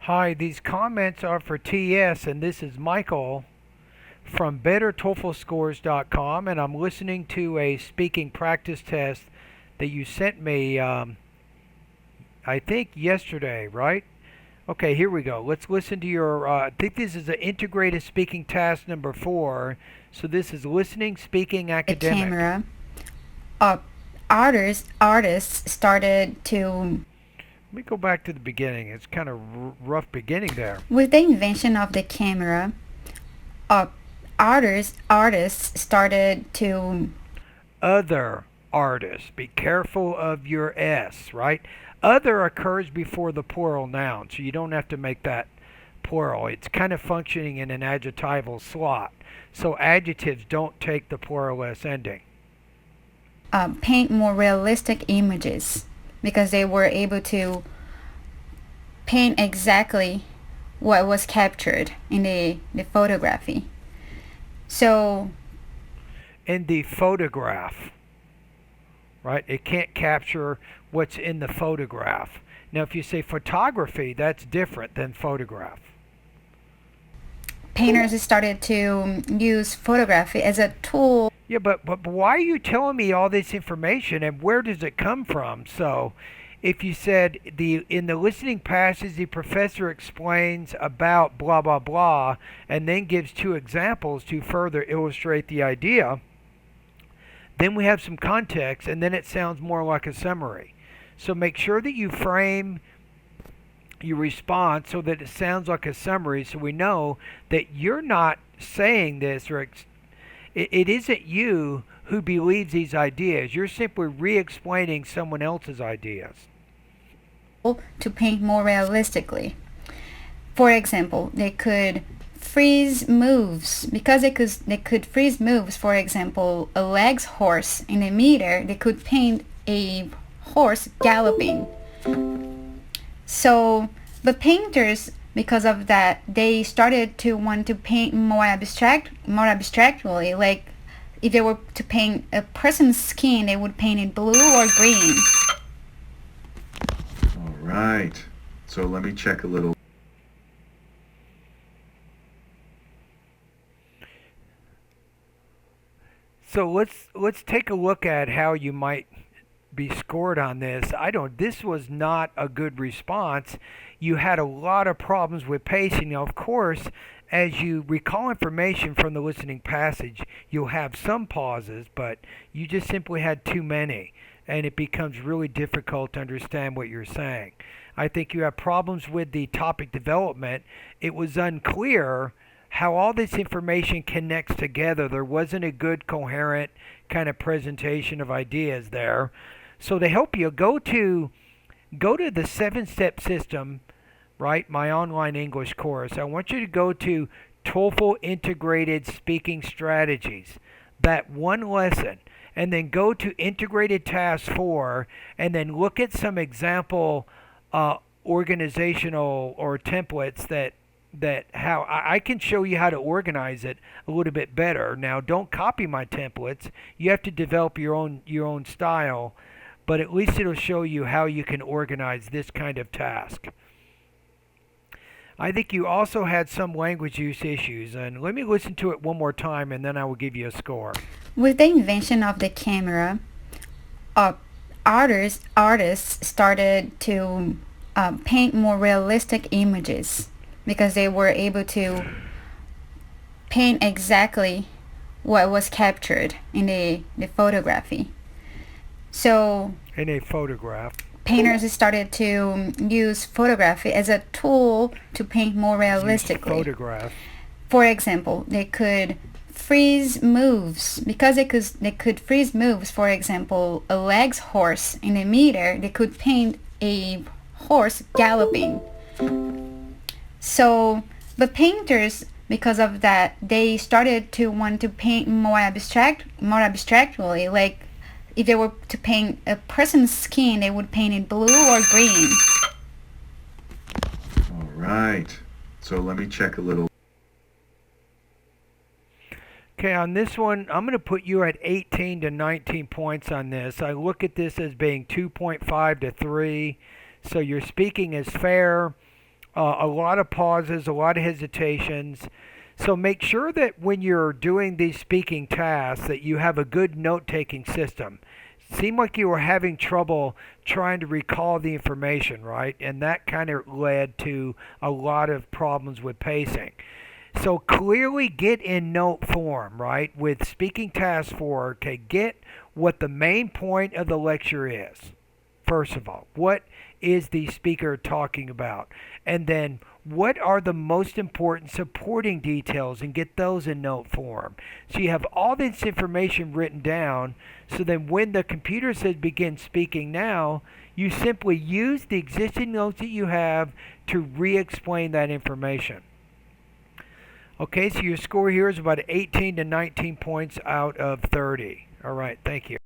Hi, these comments are for TS, and this is Michael from BetterTOEFLScores.com, and I'm listening to a speaking practice test that you sent me, I think yesterday, right? Okay, here we go. Let's listen to your. I think this is an integrated speaking task number 4. So this is listening, speaking, The academic. camera, uh, artists started to Let me go back to the beginning. It's kind of rough beginning there. with the invention of the camera. Uh, artists started to Other artists. Be careful of your S, right? Other occurs before the plural noun, so you don't have to make that plural. It's kind of functioning in an adjectival slot. So adjectives don't take the plural S ending. paint more realistic images because they were able to paint exactly what was captured in the photography. So In the photograph, right? It can't capture what's in the photograph. Now, if you say photography, that's different than photograph. painters started to use photography as a tool. Yeah, but why are you telling me all this information and where does it come from? So, if you said the in the listening passage the professor explains about blah blah blah and then gives two examples to further illustrate the idea, then we have some context and then it sounds more like a summary. So make sure that you frame your response so that it sounds like a summary so we know that you're not saying this or it isn't you who believes these ideas. You're simply re explaining someone else's ideas. To paint more realistically. For example, they could freeze moves because they could freeze moves. For example, a legs horse in a meter, they could paint a horse galloping. So the painters, because of that, they started to want to paint more abstractly. Like if they were to paint a person's skin, they would paint it blue or green. All right. So let me check a little. So let's take a look at how you might be scored on this. I don't This was not a good response. You had a lot of problems with pacing. Now, of course, as you recall information from the listening passage, you'll have some pauses, but you just simply had too many and it becomes really difficult to understand what you're saying. I think you have problems with the topic development. It was unclear how all this information connects together. There wasn't a good coherent kind of presentation of ideas there. So to help you, go to the 7-step system, right? My online English course. I want you to go to TOEFL integrated speaking strategies. That one lesson and then go to integrated task 4 and then look at some example organizational or templates that how I can show you how to organize it a little bit better. Now, don't copy my templates. You have to develop your own style, but at least it'll show you how you can organize this kind of task. I think you also had some language use issues, and let me listen to it one more time and then I will give you a score. With the invention of the camera, uh, artists started to paint more realistic images because they were able to paint exactly what was captured in the photography. So In a photograph. painters started to use photography as a tool to paint more Use realistically. photograph. For example, they could freeze moves because they could freeze moves. For example, a legs horse in a meter, they could paint a horse galloping. So the painters, because of that, they started to want to paint more abstractly. Like if they were to paint a person's skin, they would paint it blue or green. All right. So let me check a little. Okay, on this one, I'm going to put you at 18 to 19 points on this. I look at this as being 2.5 to 3. So your speaking is fair. a lot of pauses, a lot of hesitations. So make sure that when you're doing these speaking tasks that you have a good note-taking system. Seemed like you were having trouble trying to recall the information, right? And that kind of led to a lot of problems with pacing. So clearly get in note form, right? With speaking task 4, okay, get what the main point of the lecture is. First of all, what is the speaker talking about? And then what are the most important supporting details, and get those in note form. So you have all this information written down, so then when the computer says begin speaking now, you simply use the existing notes that you have to re-explain that information. Okay, so your score here is about 18 to 19 points out of 30. All right, thank you.